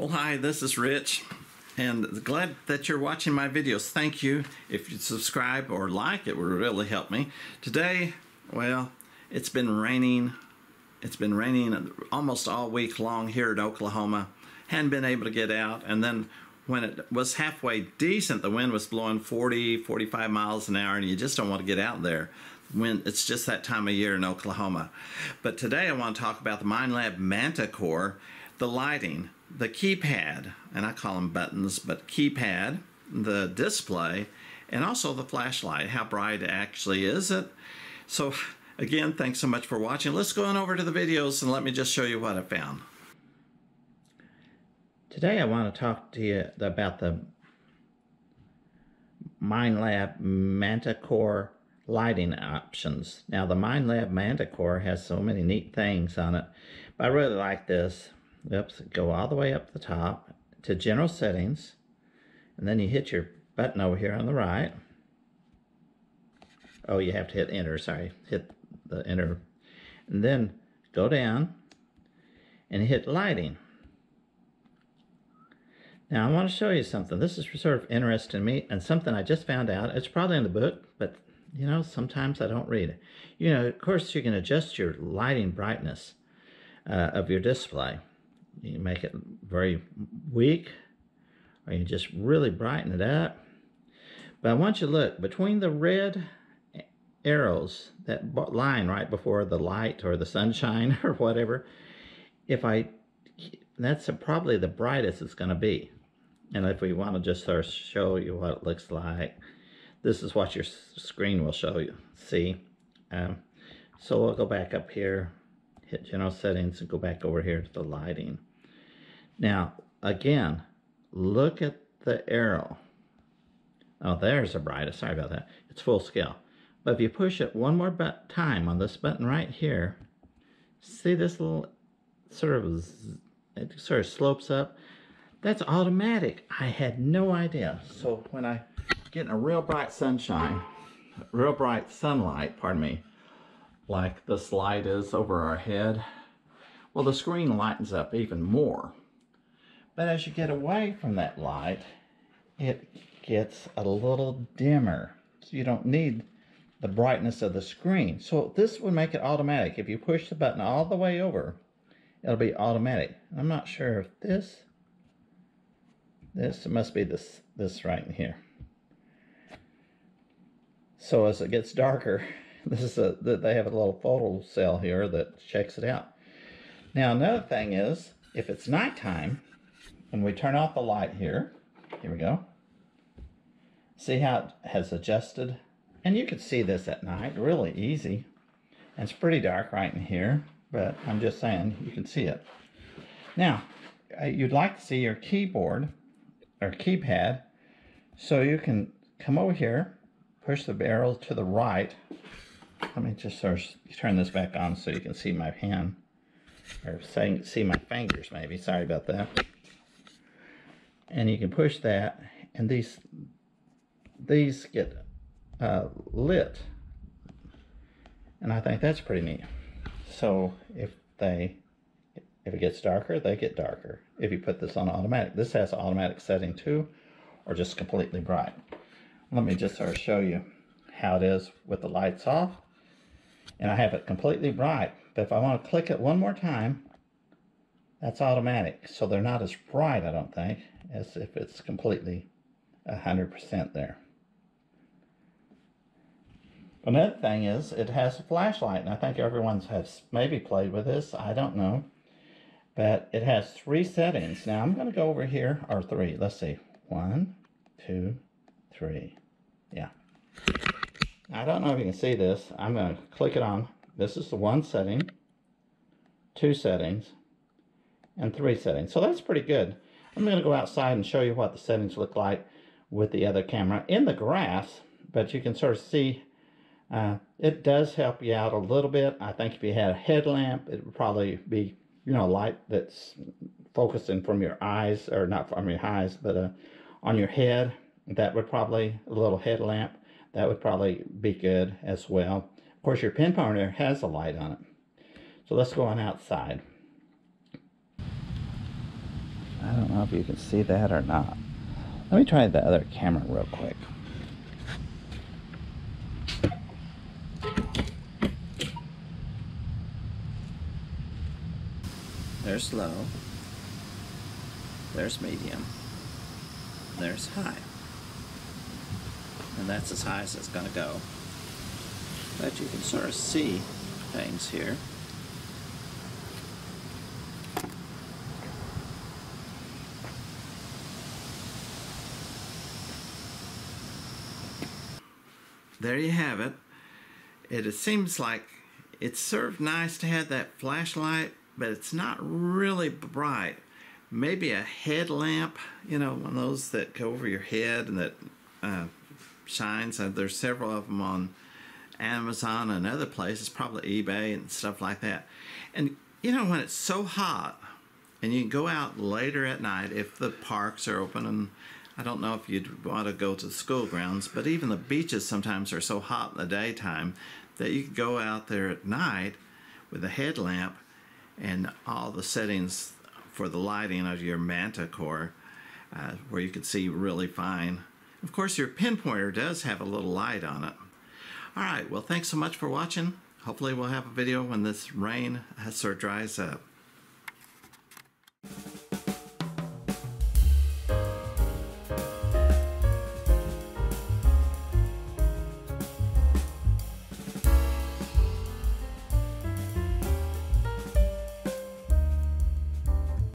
Well, hi, this is Rich, and glad that you're watching my videos. Thank you. If you subscribe or like, it would really help me. Today, well, it's been raining. It's been raining almost all week long here in Oklahoma. Hadn't been able to get out, and then when it was halfway decent, the wind was blowing 40, 45 miles an hour, and you just don't want to get out there when it's just that time of year in Oklahoma. But today I want to talk about the Minelab Manticore, the lighting, the keypad, and I call them buttons, but keypad, the display, and also the flashlight. How bright actually is it? So again, thanks so much for watching. Let's go on over to the videos and let me just show you what I found. Today I want to talk to you about the Minelab Manticore lighting options. Now the Minelab Manticore has so many neat things on it, but I really like this. Oops, go all the way up the top to general settings, and then you hit your button over here on the right. Oh, you have to hit enter, sorry, hit the enter, and then go down and hit lighting. Now I want to show you something. This is sort of interesting to me and something I just found out. It's probably in the book, but you know, sometimes I don't read it. You know, of course you can adjust your lighting brightness of your display. You can make it very weak, or you just really brighten it up. But I want you to look between the red arrows, that line right before the light or the sunshine or whatever. That's probably the brightest it's going to be. And if we want to just sort of show you what it looks like, this is what your screen will show you. See? So we'll go back up here, hit general settings, and go back over here to the lighting. Now, again, look at the arrow. Oh, there's the brightest. Sorry about that. It's full scale. But if you push it one more time on this button right here, see this little it sort of slopes up? That's automatic. I had no idea. So when I get in a real bright sunshine, real bright sunlight, pardon me, like this light is over our head, well, the screen lightens up even more. But as you get away from that light, it gets a little dimmer. So you don't need the brightness of the screen. So this would make it automatic. If you push the button all the way over, it'll be automatic. I'm not sure if this must be this right in here. So as it gets darker, they have a little photo cell here that checks it out. Now another thing is, if it's nighttime, when we turn off the light here we go. See how it has adjusted? And you can see this at night, really easy. And it's pretty dark right in here, but I'm just saying, you can see it. Now, you'd like to see your keyboard or keypad, so you can come over here, push the arrow to the right. Let me just sort of turn this back on so you can see my hand, or see my fingers maybe. Sorry about that. And you can push that, and these get lit, and I think that's pretty neat. So if it gets darker, they get darker. If you put this on automatic, this has automatic setting too, or just completely bright. Let me just sort of show you how it is with the lights off, and I have it completely bright. But if I want to click it one more time, that's automatic. So they're not as bright, I don't think, as if it's completely 100% there. Another thing is, it has a flashlight, and I think everyone has maybe played with this, I don't know. But it has 3 settings. Now I'm going to go over here, or 3, let's see. 1, 2, 3. Yeah. I don't know if you can see this. I'm going to click it on. This is the 1 setting, 2 settings, and 3 settings. So that's pretty good. I'm going to go outside and show you what the settings look like with the other camera in the grass, but you can sort of see it does help you out a little bit. I think if you had a headlamp, it would probably be, you know, light that's focusing from your eyes, or not from your eyes, but on your head. That would probably, a little headlamp, that would probably be good as well. Of course, your pin pointer has a light on it. So let's go on outside. I don't know if you can see that or not. Let me try the other camera real quick. There's low, there's medium, there's high, and that's as high as it's going to go. But you can sort of see things here. There you have it. It seems like it's sort of nice to have that flashlight, but it's not really bright. Maybe a headlamp, you know, one of those that go over your head and that shines. There's several of them on Amazon and other places, probably eBay and stuff like that. And you know, when it's so hot and you can go out later at night if the parks are open, and I don't know if you'd want to go to the school grounds, but even the beaches sometimes are so hot in the daytime that you can go out there at night with a headlamp and all the settings for the lighting of your Manticore where you can see really fine. Of course, your pinpointer does have a little light on it. All right, well, thanks so much for watching. Hopefully we'll have a video when this rain sort of dries up.